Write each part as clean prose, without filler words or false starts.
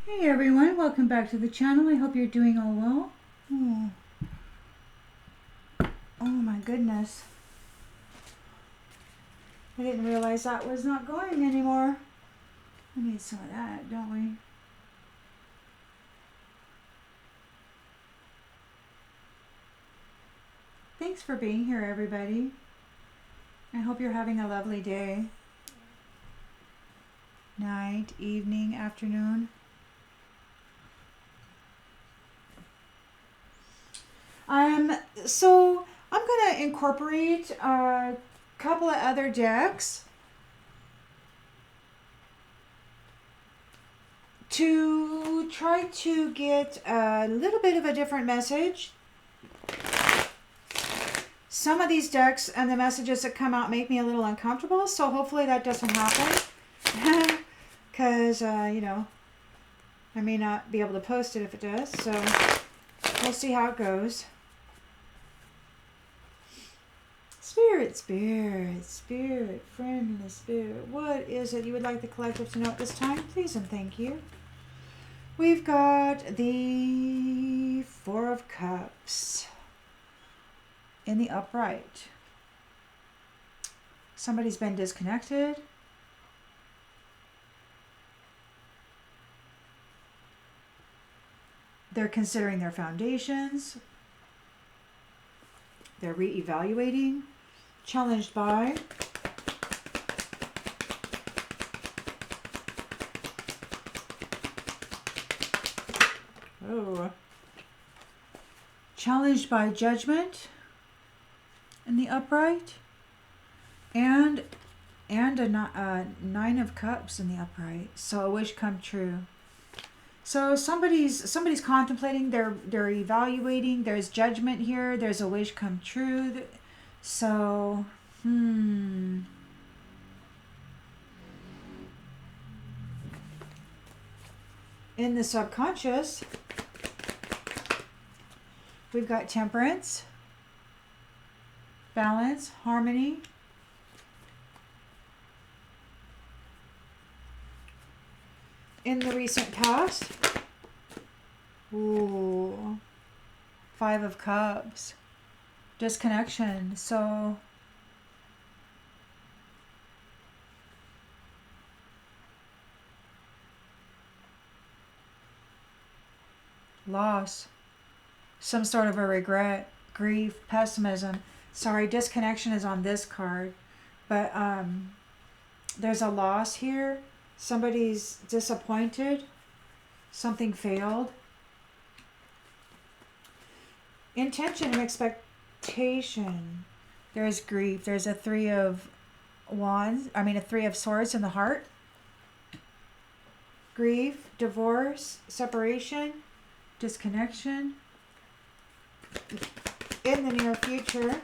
Hey everyone, welcome back to the channel. I hope you're doing all well. Oh my goodness. I didn't realize that was not going anymore. We need some of that, don't we? Thanks for being here, everybody. I hope you're having a lovely day. Night, evening, afternoon. So I'm going to incorporate a couple of other decks to try to get a little bit of a different message. Some of these decks and the messages that come out make me a little uncomfortable, so hopefully that doesn't happen. Because, you know, I may not be able to post it if it does, so we'll see how it goes. Spirit, spirit, spirit, friend in the spirit. What is it you would like the collective to know at this time? Please and thank you. We've got the Four of Cups in the upright. Somebody's been disconnected. They're considering their foundations. They're reevaluating. Challenged by. Challenged by judgment in the upright. And a Nine of Cups in the upright. So a wish come true. So somebody's contemplating, they're evaluating, there's judgment here, there's a wish come true. So, in the subconscious, we've got temperance, balance, harmony. In the recent past, Five of Cups, disconnection. So loss, some sort of a regret, grief, pessimism. Sorry, disconnection is on this card, but there's a loss here. Somebody's disappointed. Something failed. Intention and expectation. There's grief. There's a Three of Swords in the heart. Grief, divorce, separation, disconnection. In the near future.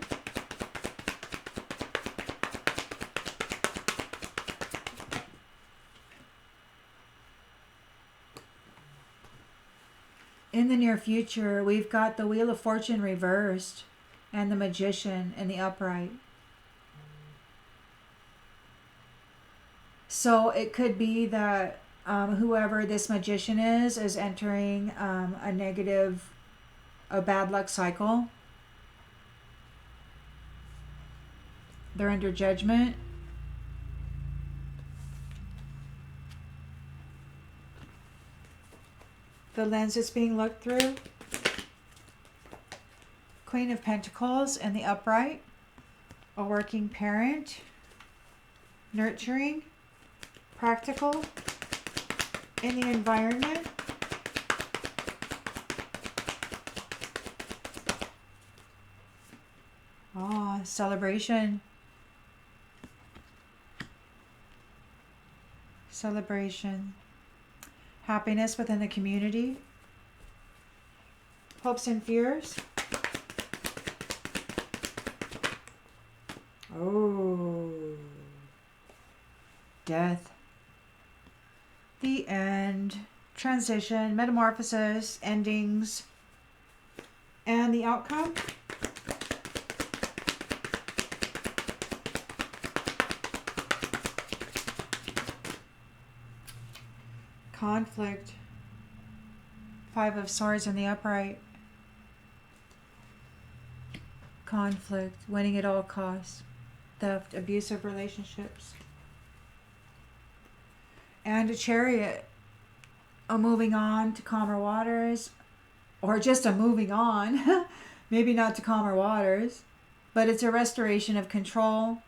In the near future, we've got the Wheel of Fortune reversed and the Magician in the upright. So it could be that whoever this magician is entering a bad luck cycle. They're under judgment. The lens is being looked through. Queen of Pentacles in the upright. A working parent. Nurturing. Practical. In the environment. Celebration. Celebration. Happiness within the community. Hopes and fears. Death. The end. Transition. Metamorphosis. Endings. And the outcome. Conflict. Five of Swords in the upright. Conflict, winning at all costs. Theft, abusive relationships. And a Chariot. A moving on to calmer waters. Or just a moving on. Maybe not to calmer waters. But it's a restoration of control.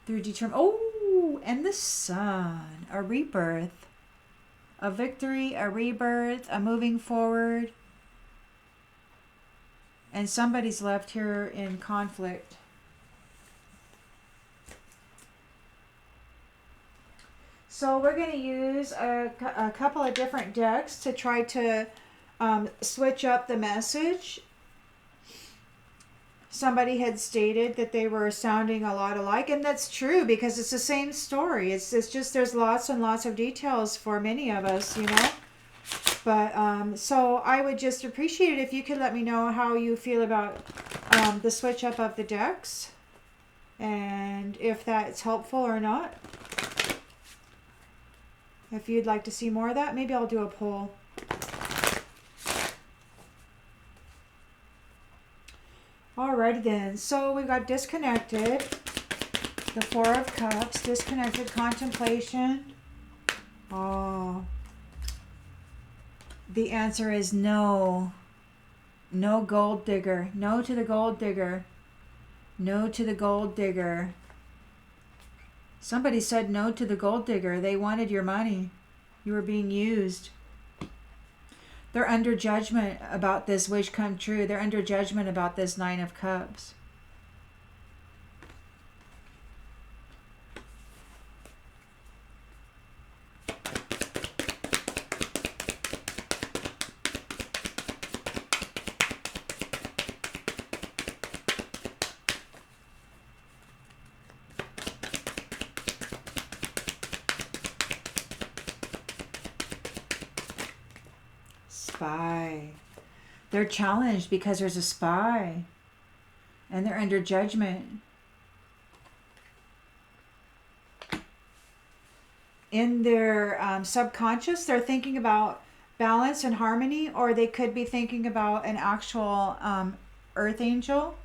Through oh, and the Sun. A rebirth. A victory, a rebirth, a moving forward. And somebody's left here in conflict. So we're going to use a couple of different decks to try to switch up the message. Somebody had stated that they were sounding a lot alike, and that's true because it's the same story. It's just there's lots and lots of details for many of us, you know. But so I would just appreciate it if you could let me know how you feel about the switch up of the decks, and if that's helpful or not. If you'd like to see more of that, maybe I'll do a poll. Alrighty then, so we got disconnected, the Four of Cups, disconnected, contemplation. Oh, the answer is no. No gold digger. No to the gold digger. No to the gold digger. Somebody said no to the gold digger. They wanted your money. You were being used. They're under judgment about this wish come true. They're under judgment about this Nine of Cups. Spy. They're challenged because there's a spy. And they're under judgment. In their subconscious, they're thinking about balance and harmony, or they could be thinking about an actual earth angel.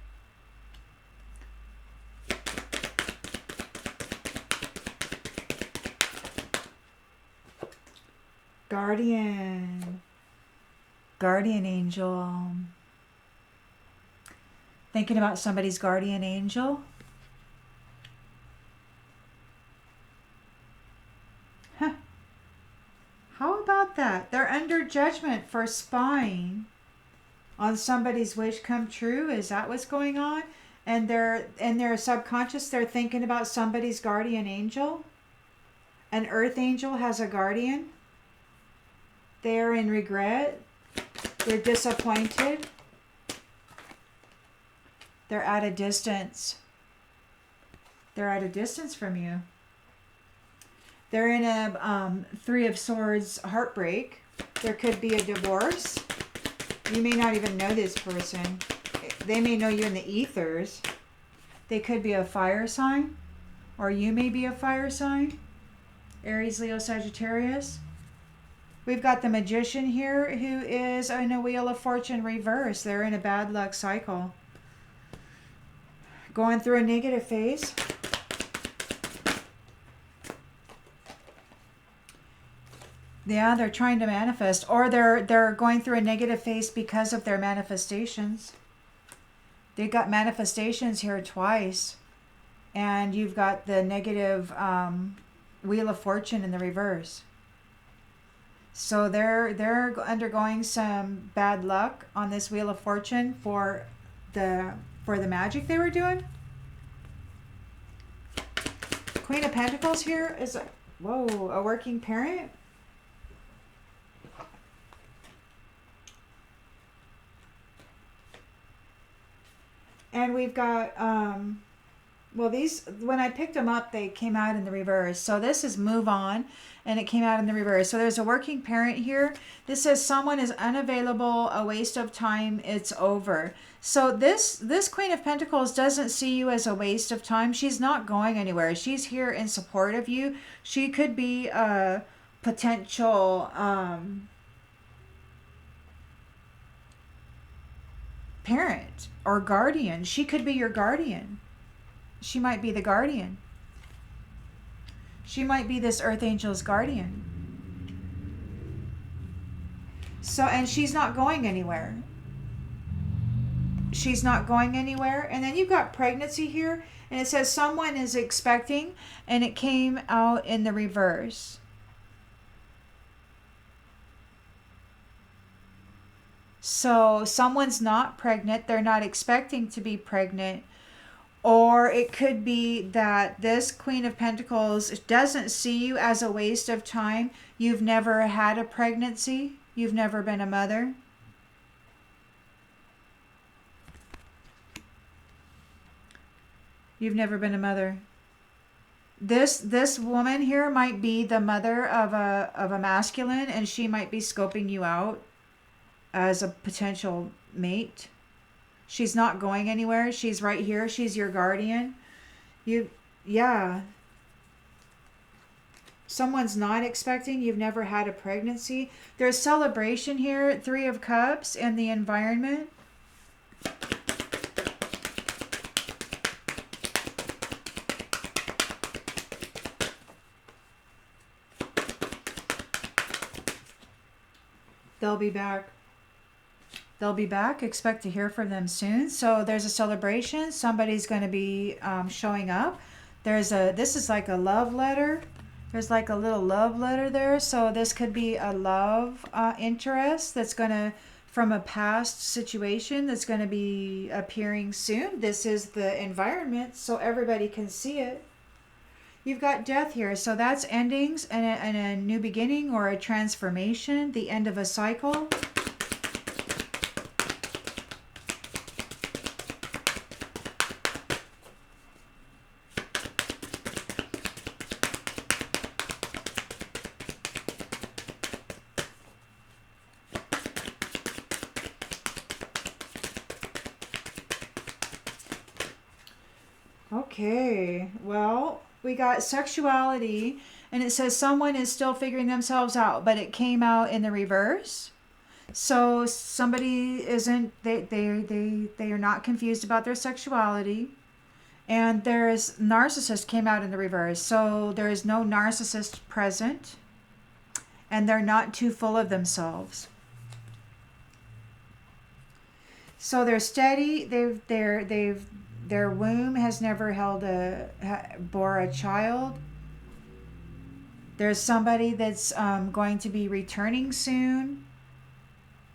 Guardian. Guardian angel. Thinking about somebody's guardian angel. Huh. How about that? They're under judgment for spying on somebody's wish come true. Is that what's going on? And they're in their subconscious, they're thinking about somebody's guardian angel. An earth angel has a guardian. They're in regret. They're disappointed. They're at a distance. They're at a distance from you. They're in a Three of Swords heartbreak. There could be a divorce. You may not even know this person. They may know you in the ethers. They could be a fire sign, or you may be a fire sign. Aries, Leo, Sagittarius. We've got the Magician here who is in a Wheel of Fortune reverse. They're in a bad luck cycle. Going through a negative phase. Yeah, they're trying to manifest. Or they're going through a negative phase because of their manifestations. They got manifestations here twice. And you've got the negative Wheel of Fortune in the reverse. So they're undergoing some bad luck on this Wheel of Fortune for the magic they were doing. Queen of Pentacles here is a working parent. And we've got these, when I picked them up, they came out in the reverse. So this is move on, and it came out in the reverse. So there's a working parent here. This says someone is unavailable, a waste of time, it's over. So this Queen of Pentacles doesn't see you as a waste of time. She's not going anywhere. She's here in support of you. She could be a potential parent or guardian. She could be your guardian. She might be the guardian. She might be this earth angel's guardian. So, and she's not going anywhere. She's not going anywhere. And then you've got pregnancy here, and it says someone is expecting, and it came out in the reverse. So someone's not pregnant, they're not expecting to be pregnant. Or it could be that this Queen of Pentacles doesn't see you as a waste of time. You've never had a pregnancy. You've never been a mother. You've never been a mother. This woman here might be the mother of a masculine, and she might be scoping you out as a potential mate. She's not going anywhere. She's right here. She's your guardian. Yeah. Someone's not expecting. You've never had a pregnancy. There's celebration here. 3 of Cups and the environment. They'll be back. They'll be back. Expect to hear from them soon. So there's a celebration. Somebody's going to be showing up. This is like a love letter. There's like a little love letter there. So this could be a love interest that's going to, from a past situation, that's going to be appearing soon. This is the environment, so everybody can see it. You've got death here. So that's endings and a new beginning or a transformation, the end of a cycle. Okay, well, we got sexuality, and it says someone is still figuring themselves out, but it came out in the reverse. So somebody isn't, they are not confused about their sexuality. And there's narcissist came out in the reverse. So there is no narcissist present, and they're not too full of themselves. So they're steady. Their womb has never bore a child. There's somebody that's going to be returning soon.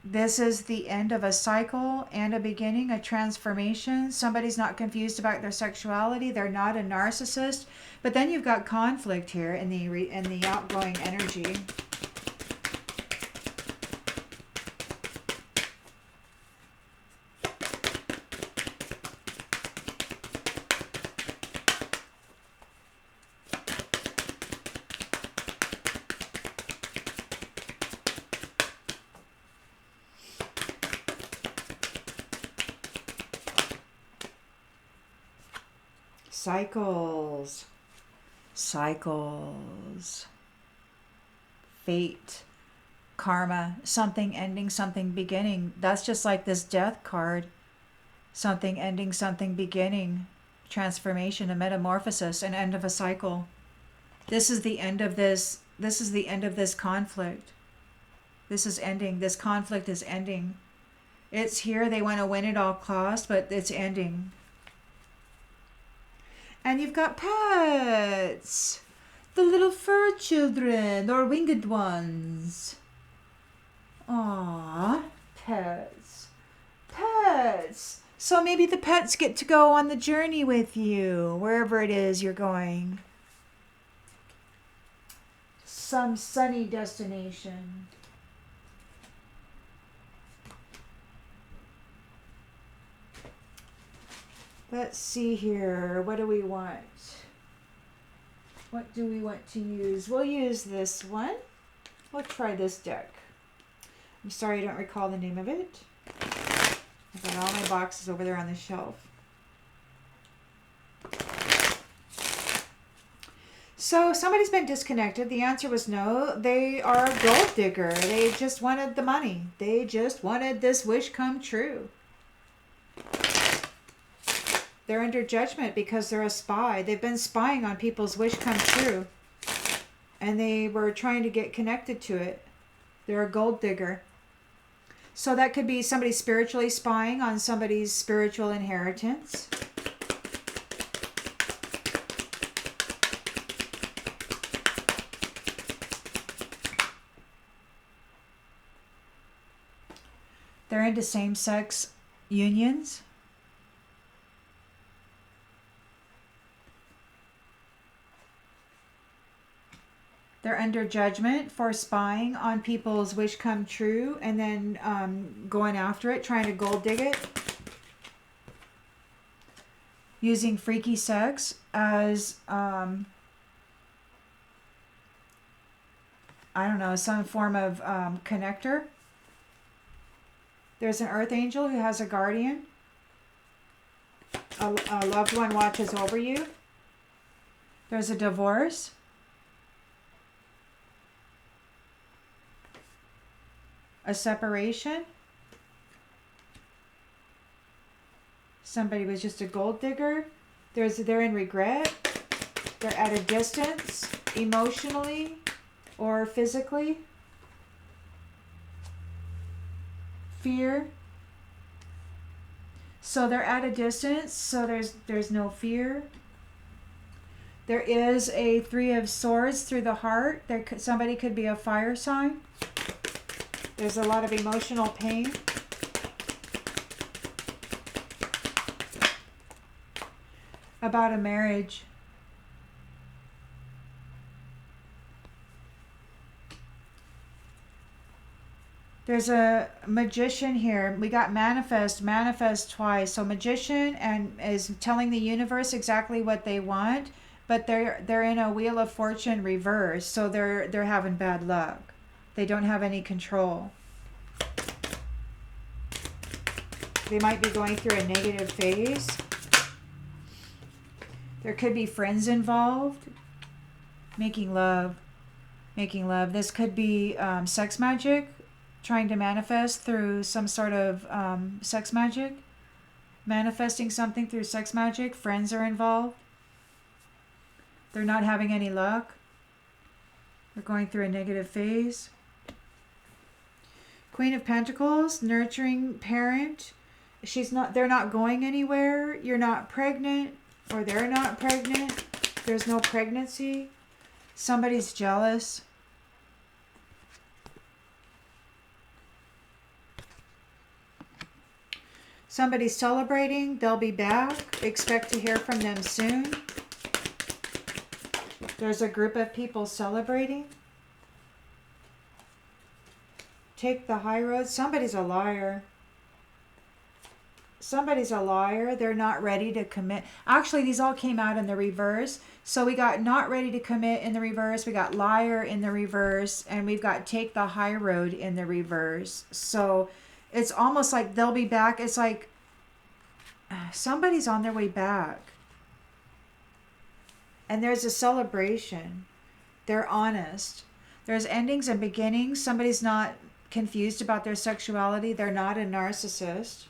This is the end of a cycle and a beginning, a transformation. Somebody's not confused about their sexuality. They're not a narcissist. But then you've got conflict here in the outgoing energy. Cycles, fate, karma, something ending, something beginning. That's just like this death card. Something ending, something beginning, transformation, a metamorphosis, an end of a cycle. This is the end of this. This is the end of this conflict. This is ending. This conflict is ending. It's here. They want to win at all costs, but it's ending. And you've got pets. The little fur children or winged ones. Aww, pets. Pets. So maybe the pets get to go on the journey with you, wherever it is you're going. Some sunny destination. Let's see here. What do we want? What do we want to use? We'll use this one. We'll try this deck. I'm sorry I don't recall the name of it. I've got all my boxes over there on the shelf. So somebody's been disconnected. The answer was no. They are a gold digger. They just wanted the money. They just wanted this wish come true. They're under judgment because they're a spy. They've been spying on people's wish come true. And they were trying to get connected to it. They're a gold digger. So that could be somebody spiritually spying on somebody's spiritual inheritance. They're into same-sex unions. They're under judgment for spying on people's wish come true and then going after it, trying to gold dig it. Using freaky sex as, I don't know, some form of connector. There's an earth angel who has a guardian. A loved one watches over you. There's a divorce. A separation. Somebody was just a gold digger. They're in regret. They're at a distance, emotionally or physically. Fear. So they're at a distance, so there's no fear. There is a 3 of Swords through the heart. Somebody could be a fire sign. There's a lot of emotional pain. About a marriage. There's a magician here. We got manifest twice. So magician and is telling the universe exactly what they want, but they're in a wheel of fortune reverse. So they're having bad luck. They don't have any control. They might be going through a negative phase. There could be friends involved. Making love. This could be sex magic. Trying to manifest through some sort of sex magic. Manifesting something through sex magic. Friends are involved. They're not having any luck. They're going through a negative phase. Queen of Pentacles, nurturing parent. They're not going anywhere. You're not pregnant, or they're not pregnant. There's no pregnancy. Somebody's jealous. Somebody's celebrating. They'll be back. Expect to hear from them soon. There's a group of people celebrating. Take the high road. Somebody's a liar. They're not ready to commit. Actually, these all came out in the reverse. So we got not ready to commit in the reverse. We got liar in the reverse. And we've got take the high road in the reverse. So it's almost like they'll be back. It's like somebody's on their way back. And there's a celebration. They're honest. There's endings and beginnings. Somebody's not confused about their sexuality. They're not a narcissist.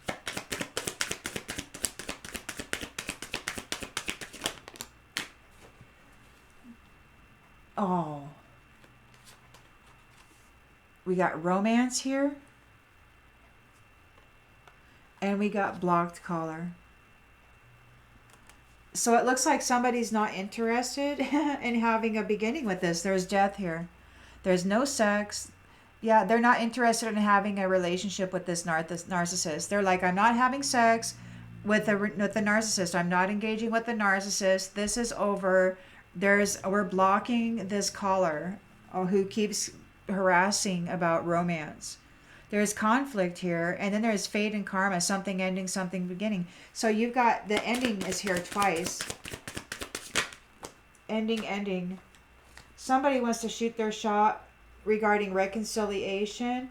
Oh. We got romance here. And we got blocked caller. So it looks like somebody's not interested in having a beginning with this. There's death here. There's no sex. Yeah, they're not interested in having a relationship with this narcissist. They're like, I'm not having sex with the narcissist. I'm not engaging with the narcissist. This is over. We're blocking this caller who keeps harassing about romance. There's conflict here, and then there's fate and karma, something ending, something beginning. So you've got the ending is here twice. Ending. Somebody wants to shoot their shot regarding reconciliation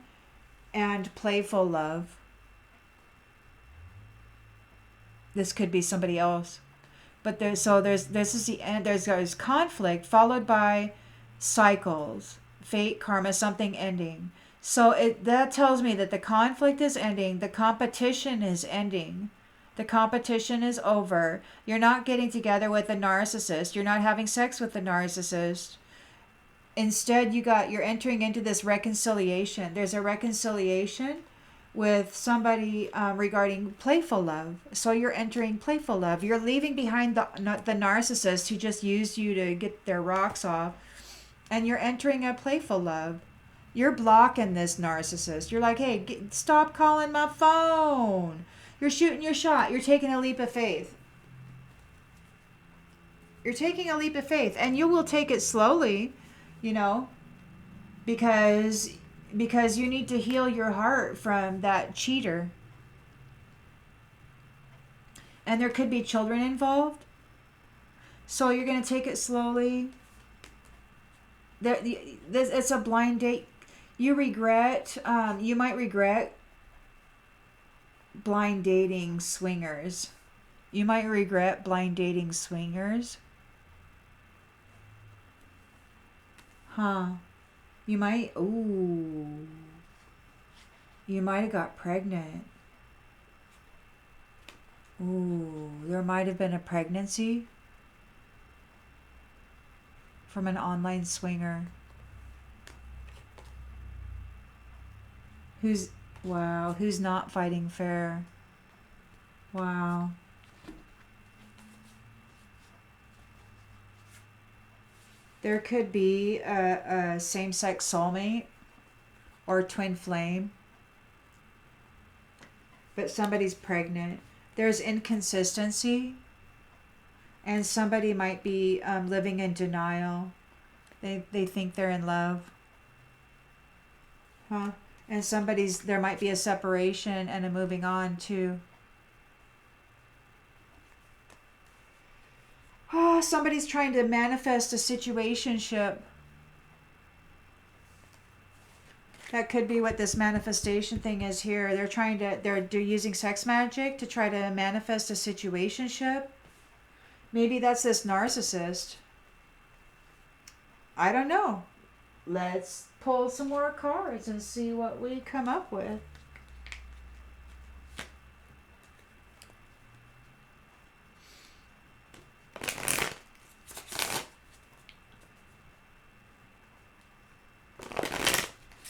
and playful love. This could be somebody else. But this is the end. There's conflict followed by cycles, fate, karma, something ending. So that tells me that the conflict is ending, the competition is ending, The competition is over. You're not getting together with a narcissist. You're not having sex with the narcissist. Instead, you're entering into this reconciliation. There's a reconciliation with somebody regarding playful love. So you're entering playful love. You're leaving behind the narcissist who just used you to get their rocks off, and you're entering a playful love. You're blocking this narcissist. You're like, hey, stop calling my phone. You're shooting your shot. You're taking a leap of faith. You're taking a leap of faith, and you will take it slowly, you know, because you need to heal your heart from that cheater. And there could be children involved. So you're going to take it slowly. It's a blind date. You might regret blind dating swingers. You might regret blind dating swingers. Huh. You might have got pregnant. Ooh, there might have been a pregnancy from an online swinger. Who's not fighting fair. Wow. There could be a same-sex soulmate or twin flame, but somebody's pregnant. There's inconsistency, and somebody might be living in denial. They think they're in love. Huh? And there might be a separation and a moving on too. Oh, somebody's trying to manifest a situationship. That could be what this manifestation thing is here. They're using sex magic to try to manifest a situationship. Maybe that's this narcissist. I don't know. Let's pull some more cards and see what we come up with.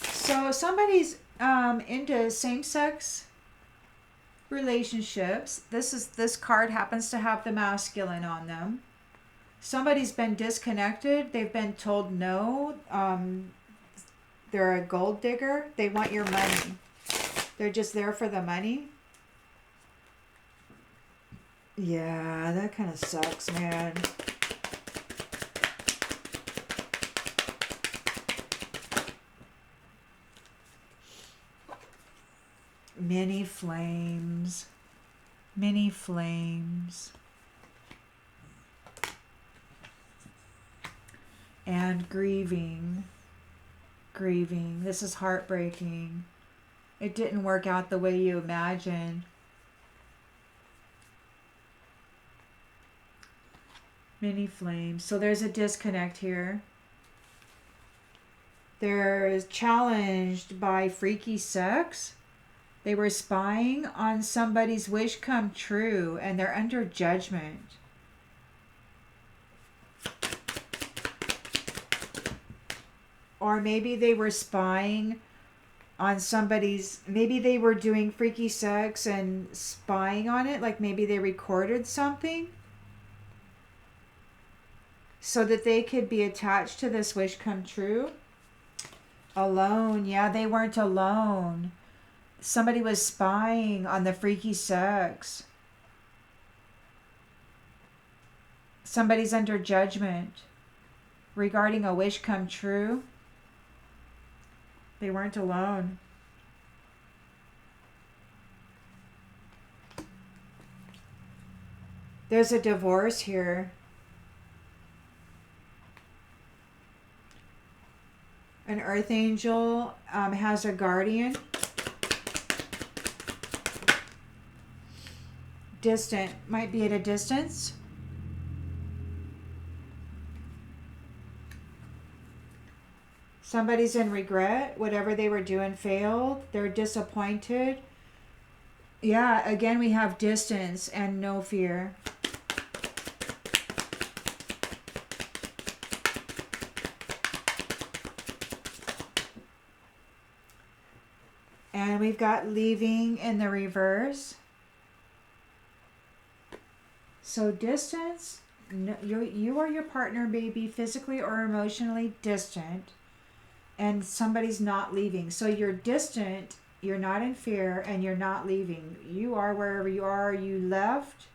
So somebody's into same-sex relationships. This card happens to have the masculine on them. Somebody's been disconnected. They've been told no. They're a gold digger. They want your money. They're just there for the money. Yeah, that kind of sucks, man. Many flames. Many flames. And grieving. Grieving. This is heartbreaking. It didn't work out the way you imagined. Many flames. So there's a disconnect here. They're challenged by freaky sex. They were spying on somebody's wish come true, and they're under judgment. Or maybe they were spying on maybe they were doing freaky sex and spying on it, like maybe they recorded something so that they could be attached to this wish come true. Alone. Yeah, they weren't alone. Somebody was spying on the freaky sex. Somebody's under judgment regarding a wish come true. They weren't alone. There's a divorce here. An earth angel has a guardian. Distant. Might be at a distance. Somebody's in regret. Whatever they were doing failed. They're disappointed. Yeah, again, we have distance and no fear. And we've got leaving in the reverse. So distance, no, you or your partner may be physically or emotionally distant, and somebody's not leaving. So you're distant, you're not in fear, and you're not leaving. You are wherever you are. You left,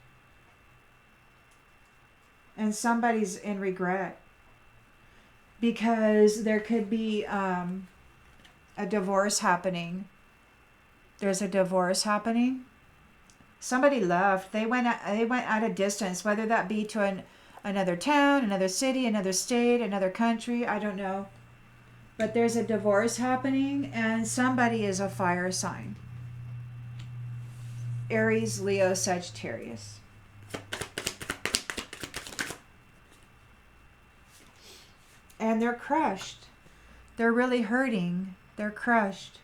and somebody's in regret because there could be a divorce happening. There's a divorce happening. Somebody left. They went at a distance, whether that be to another town, another city, another state, another country. I don't know. But there's a divorce happening, and somebody is a fire sign. Aries, Leo, Sagittarius. And they're crushed. They're really hurting. They're crushed.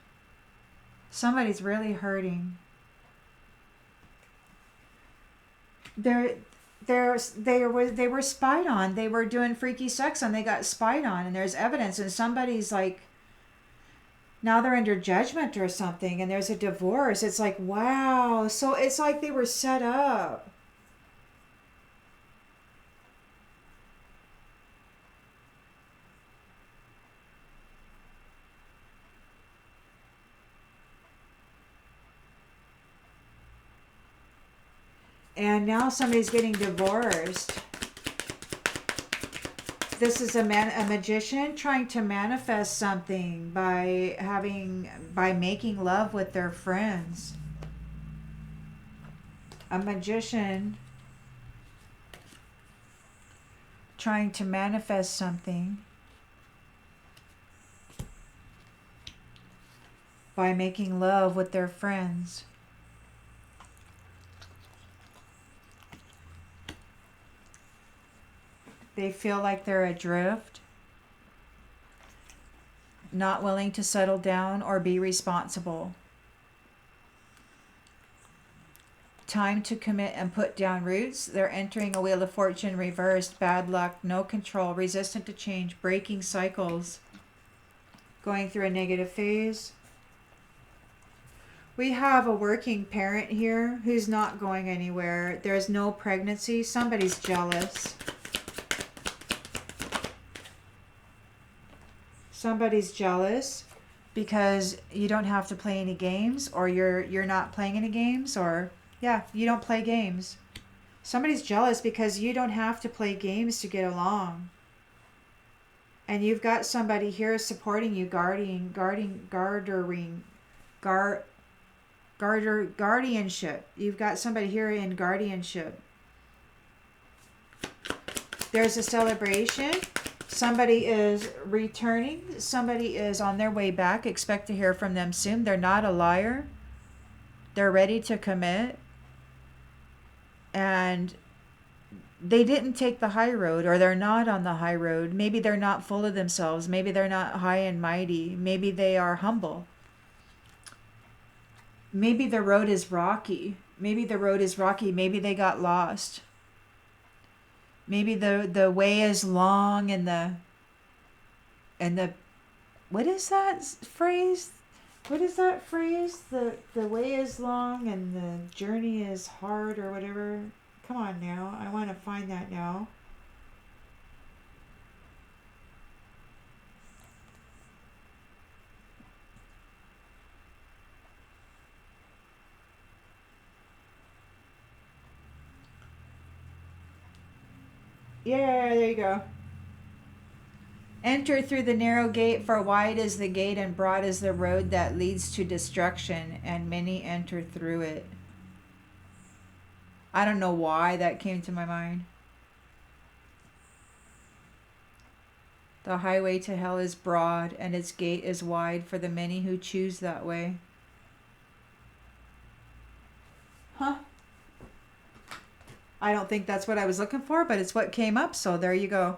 Somebody's really hurting. They were spied on. They were doing freaky sex and they got spied on, and there's evidence, and somebody's like, now they're under judgment or something, and there's a divorce. It's like, wow. So it's like they were set up. And now somebody's getting divorced. This is a magician trying to manifest something by making love with their friends. A magician trying to manifest something by making love with their friends. They feel like they're adrift, not willing to settle down or be responsible. Time to commit and put down roots. They're entering a wheel of fortune reversed, bad luck, no control, resistant to change, breaking cycles, going through a negative phase. We have a working parent here who's not going anywhere. There's no pregnancy. Somebody's jealous. Somebody's jealous because you don't have to play any games, or you're not playing any games, or yeah, you don't play games. Somebody's jealous because you don't have to play games to get along. And you've got somebody here supporting you, guardianship. You've got somebody here in guardianship. There's a celebration. Somebody is returning. Somebody is on their way back. Expect to hear from them soon. They're not a liar. They're ready to commit. And they didn't take the high road, or they're not on the high road. Maybe they're not full of themselves. Maybe they're not high and mighty. Maybe they are humble. Maybe the road is rocky. Maybe they got lost. Maybe the way is long, and the what is that phrase? What is that phrase? The way is long and the journey is hard, or whatever. Come on now. I want to find that now. Yeah, there you go. Enter through the narrow gate, for wide is the gate and broad is the road that leads to destruction, and many enter through it. I don't know why that came to my mind. The highway to hell is broad, and its gate is wide for the many who choose that way. Huh? I don't think that's what I was looking for, but it's what came up, so there you go.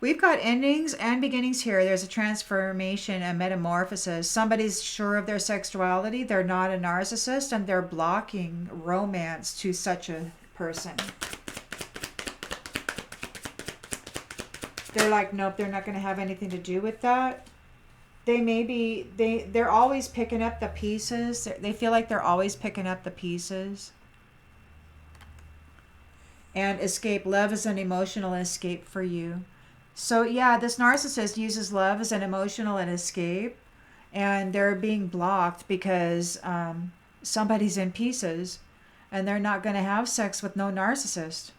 We've got endings and beginnings here. There's a transformation, a metamorphosis. Somebody's sure of their sexuality. They're not a narcissist, and they're blocking romance to such a person. They're like, nope, they're not going to have anything to do with that. They may be, they're always picking up the pieces. They feel like they're always picking up the pieces. And escape. Love is an emotional escape for you. So yeah, this narcissist uses love as an emotional and escape, and they're being blocked because somebody's in pieces, and they're not going to have sex with no narcissist.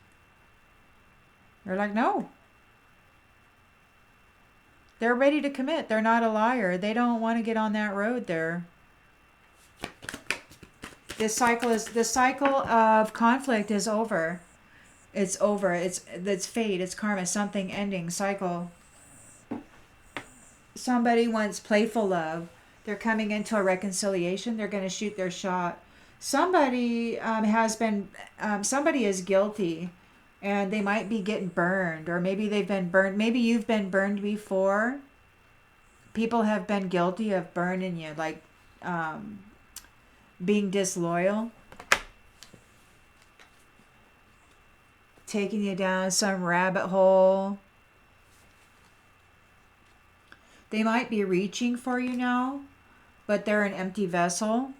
They're like, no. They're ready to commit. They're not a liar. They don't want to get on that road there. The cycle of conflict is over. It's over. It's fate. It's karma. Something ending. Cycle. Somebody wants playful love. They're coming into a reconciliation. They're going to shoot their shot. Somebody somebody is guilty, and they might be getting burned, or maybe they've been burned. Maybe you've been burned before. People have been guilty of burning you, like being disloyal, taking you down some rabbit hole. They might be reaching for you now, but they're an empty vessel.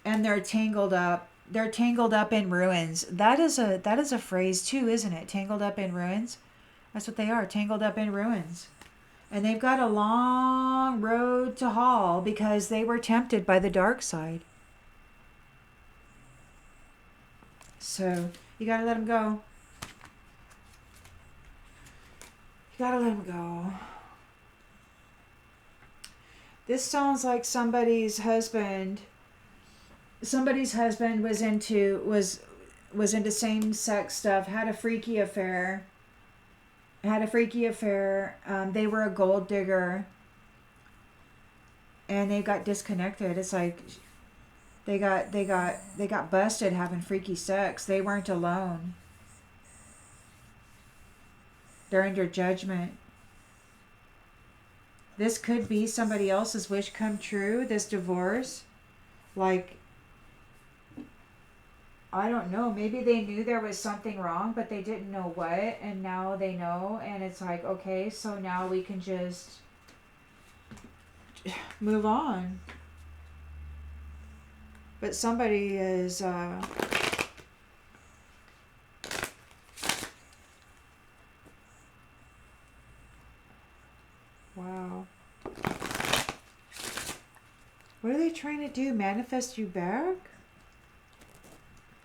And they're tangled up. They're tangled up in ruins. That is a phrase too, isn't it? Tangled up in ruins. That's what they are, tangled up in ruins. And they've got a long road to haul because they were tempted by the dark side. So you gotta let them go. You gotta let them go. This sounds like somebody's husband. Somebody's husband was into same-sex stuff. Had a freaky affair. They were a gold digger, and they got disconnected. It's like they got busted having freaky sex. They weren't alone. They're under judgment. This could be somebody else's wish come true, this divorce. Like, I don't know, maybe they knew there was something wrong, but they didn't know what, and now they know, and it's like, okay, so now we can just move on. But somebody is wow. What are they trying to do? Manifest you back?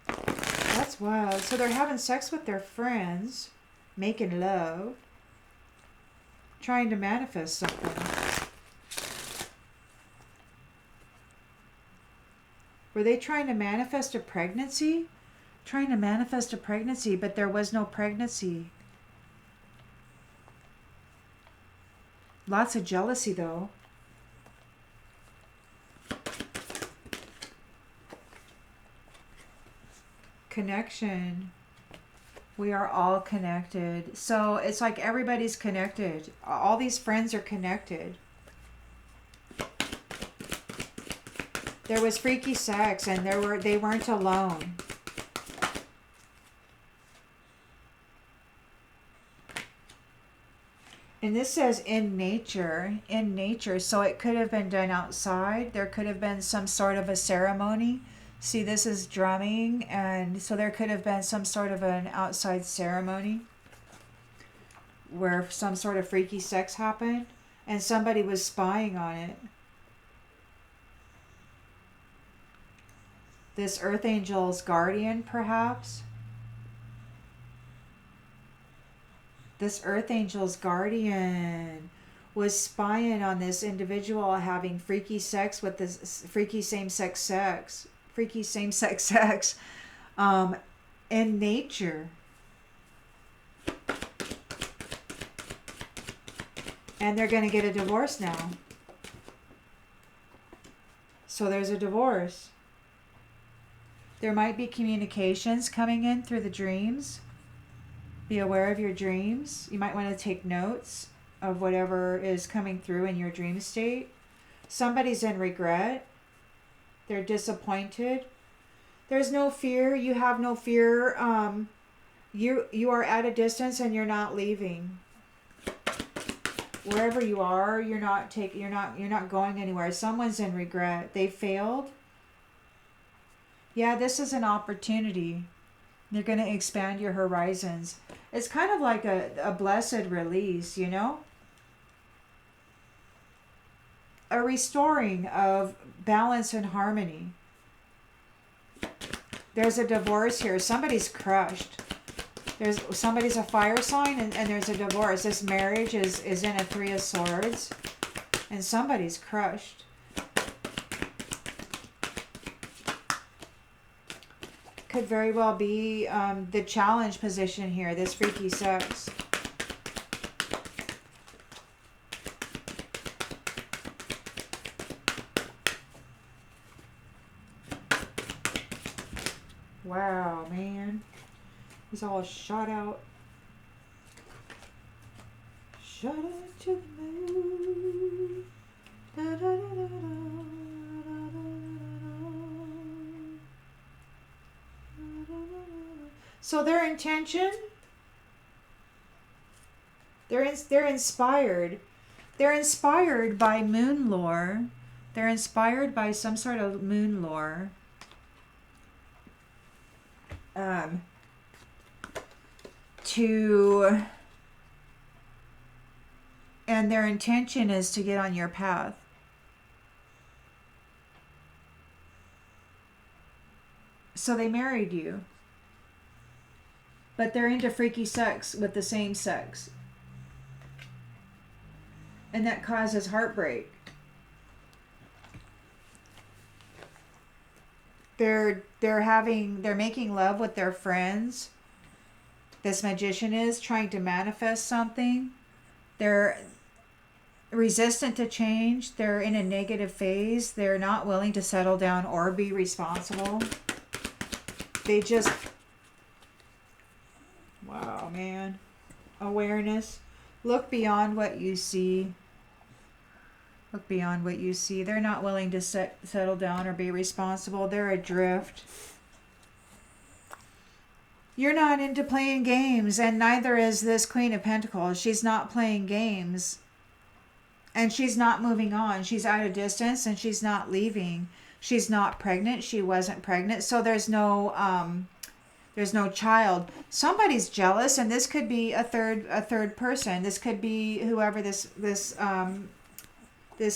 That's wild. So they're having sex with their friends, making love, trying to manifest something. Were they trying to manifest a pregnancy? Trying to manifest a pregnancy, but there was no pregnancy. Lots of jealousy, though. Connection. We are all connected. So it's like everybody's connected. All these friends are connected. There was freaky sex, and they weren't alone. And this says in nature, so it could have been done outside. There could have been some sort of a ceremony. See, this is drumming, and so there could have been some sort of an outside ceremony where some sort of freaky sex happened, and somebody was spying on it. This earth angel's guardian, perhaps? This earth angel's guardian was spying on this individual having freaky sex with this freaky same-sex sex. In nature. And they're going to get a divorce now. So there's a divorce. There might be communications coming in through the dreams. Be aware of your dreams. You might want to take notes of whatever is coming through in your dream state. Somebody's in regret. They're disappointed. There's no fear. You have no fear. You are at a distance and you're not leaving. Wherever you are, you're not going anywhere. Someone's in regret. They failed. Yeah, this is an opportunity. You're going to expand your horizons. It's kind of like a blessed release, you know? A restoring of balance and harmony. There's a divorce here. Somebody's crushed. Somebody's a fire sign and there's a divorce. This marriage is in a 3 of Swords. And somebody's crushed. Could very well be the challenge position here. This freaky sex. Wow, man. He's all shot out. Shot out to the moon. Da, da, da, da, da. So their intention, they're inspired. They're inspired by moon lore. They're inspired by some sort of moon lore. And their intention is to get on your path. So they married you. But they're into freaky sex with the same sex. And that causes heartbreak. They're making love with their friends. This magician is trying to manifest something. They're resistant to change. They're in a negative phase. They're not willing to settle down or be responsible. They just... Wow, man. Awareness. Look beyond what you see. Look beyond what you see. They're not willing to settle down or be responsible. They're adrift. You're not into playing games, and neither is this Queen of Pentacles. She's not playing games. And she's not moving on. She's at a distance, and she's not leaving. She's not pregnant. She wasn't pregnant. So there's no child. Somebody's jealous, and this could be a third person. This could be whoever this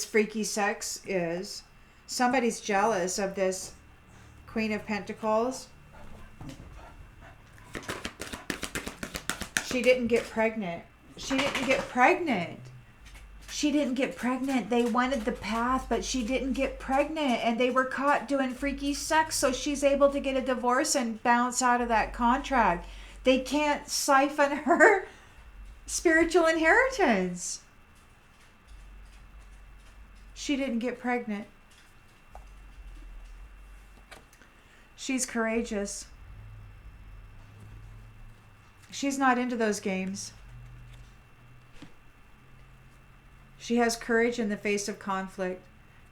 freaky sex is. Somebody's jealous of this Queen of Pentacles. She didn't get pregnant. She didn't get pregnant. She didn't get pregnant. They wanted the path, but she didn't get pregnant, and they were caught doing freaky sex, so she's able to get a divorce and bounce out of that contract. They can't siphon her spiritual inheritance. She didn't get pregnant. She's courageous. She's not into those games. She has courage in the face of conflict.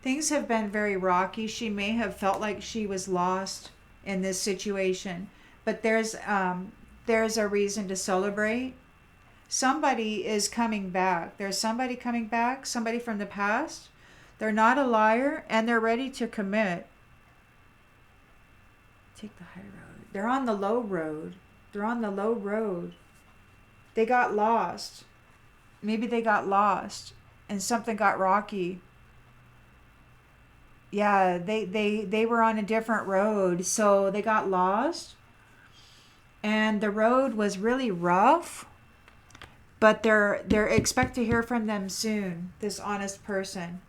Things have been very rocky. She may have felt like she was lost in this situation, but there's a reason to celebrate. Somebody is coming back. There's somebody coming back, somebody from the past. They're not a liar, and they're ready to commit. Take the high road. They're on the low road. They're on the low road. They got lost. Maybe they got lost and something got rocky. Yeah, they were on a different road, so they got lost. And the road was really rough, but they're expect to hear from them soon, this honest person.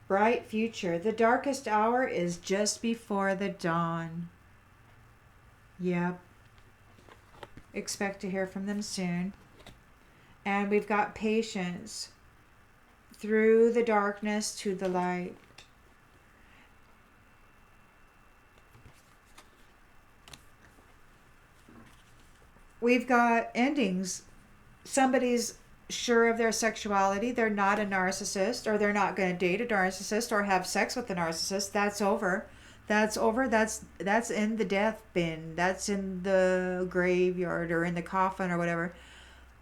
Bright future. The darkest hour is just before the dawn. Yep. Expect to hear from them soon. And we've got patience through the darkness to the light. We've got endings. Somebody's sure of their sexuality. They're not a narcissist, or they're not going to date a narcissist or have sex with a narcissist. That's over. That's over. That's in the death bin. That's in the graveyard or in the coffin or whatever.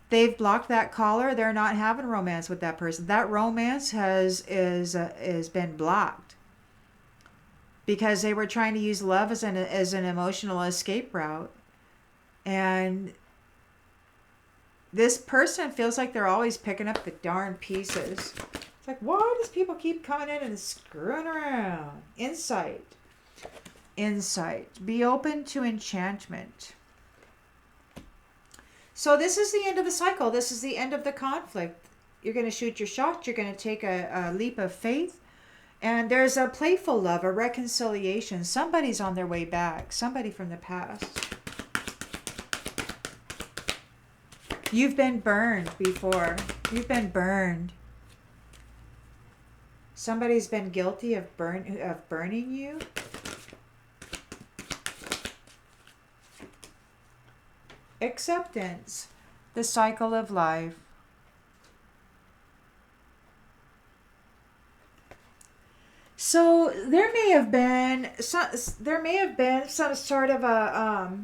They've blocked that caller. They're not having romance with that person. That romance has been blocked because they were trying to use love as an emotional escape route. And this person feels like they're always picking up the darn pieces. It's like, why does people keep coming in and screwing around? Insight. Be open to enchantment. So this is the end of the cycle. This is the end of the conflict. You're going to shoot your shot. You're going to take a leap of faith. And there's a playful love, a reconciliation. Somebody's on their way back. Somebody from the past. You've been burned before. You've been burned. Somebody's been guilty of burning you. Acceptance. The cycle of life. So there may have been some sort of a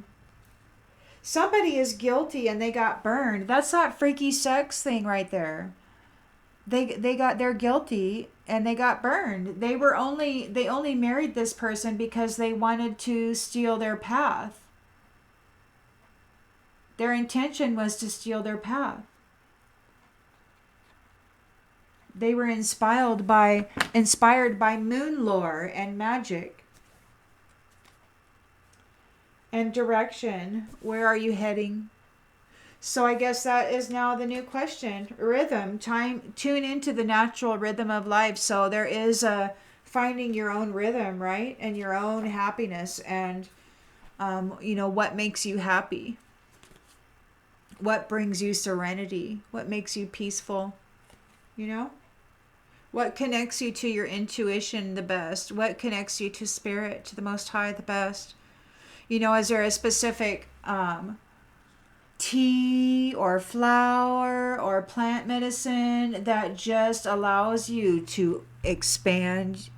somebody is guilty and they got burned. That's that freaky sex thing right there. They're guilty and they got burned. They only married this person because they wanted to steal their path. Their intention was to steal their path. They were inspired by moon lore and magic. And direction. Where are you heading? So I guess that is now the new question. Rhythm. Time. Tune into the natural rhythm of life. So there is a finding your own rhythm, right? And your own happiness. And, what makes you happy? What brings you serenity? What makes you peaceful? What connects you to your intuition the best? What connects you to spirit, to the Most High the best? Is there a specific tea or flower or plant medicine that just allows you to expand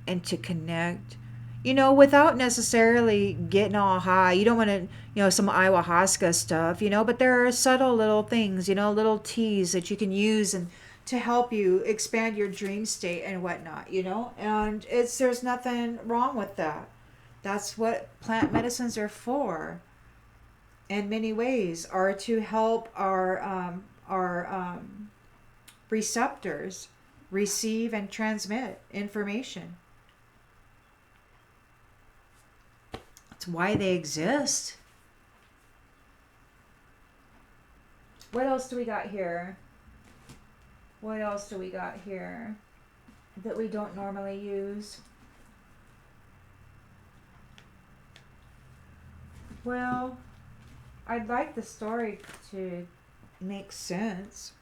and to connect? Without necessarily getting all high. You don't want to, some ayahuasca stuff, but there are subtle little things, little teas that you can use and to help you expand your dream state and whatnot, and there's nothing wrong with that. That's what plant medicines are for. In many ways, are to help our receptors receive and transmit information. That's why they exist. What else do we got here? What else do we got here that we don't normally use? Well, I'd like the story to make sense.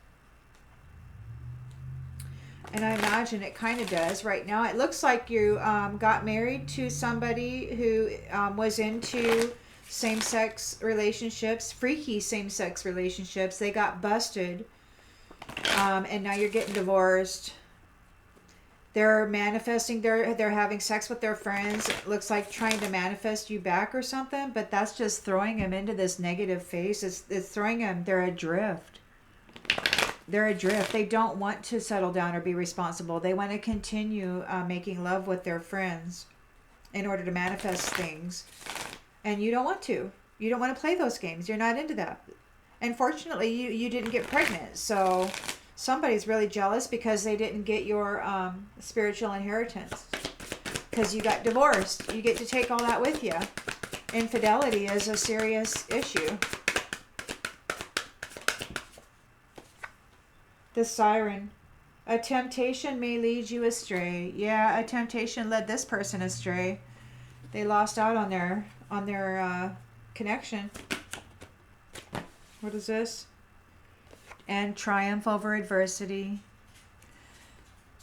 And I imagine it kind of does right now. It looks like you got married to somebody who was into same-sex relationships, freaky same-sex relationships. They got busted. And now you're getting divorced. They're manifesting, they're having sex with their friends. It looks like trying to manifest you back or something, but that's just throwing them into this negative phase. It's throwing them, they're adrift. They don't want to settle down or be responsible. They want to continue making love with their friends in order to manifest things. And you don't want to. You don't want to play those games. You're not into that. And fortunately, you didn't get pregnant. So somebody's really jealous because they didn't get your spiritual inheritance. Because you got divorced. You get to take all that with you. Infidelity is a serious issue. The siren. A temptation may lead you astray. Yeah, a temptation led this person astray. They lost out on their connection. What is this? And triumph over adversity.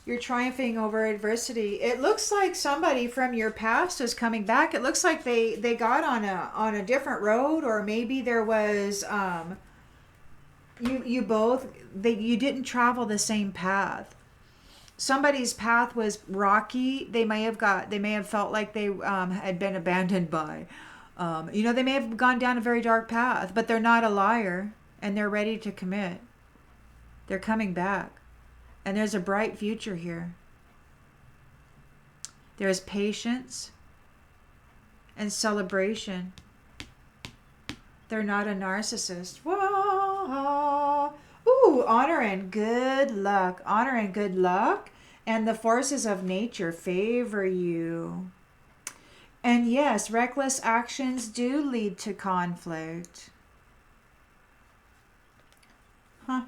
You're triumphing over adversity. It looks like somebody from your past is coming back. It looks like they got on a different road, or maybe there was you both you didn't travel the same path. Somebody's path was rocky. They may have felt like they had been abandoned by. They may have gone down a very dark path, but they're not a liar, and they're ready to commit. They're coming back. And there's a bright future here. There's patience and celebration. They're not a narcissist. Whoa. Ooh, honor and good luck. Honor and good luck. And the forces of nature favor you. And yes, reckless actions do lead to conflict. Huh.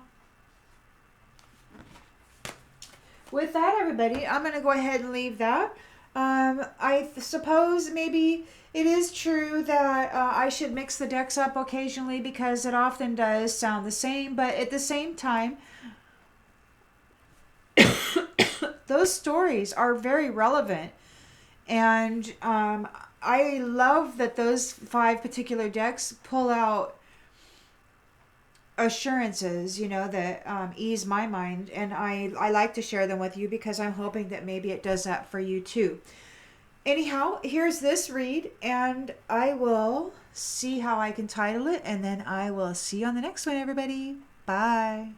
With that, everybody, I'm going to go ahead and leave that. I suppose maybe it is true that I should mix the decks up occasionally because it often does sound the same. But at the same time, those stories are very relevant. And I love that those 5 particular decks pull out assurances, that ease my mind, and I like to share them with you because I'm hoping that maybe it does that for you too. Anyhow, here's this read, and I will see how I can title it, and then I will see you on the next one, everybody. Bye.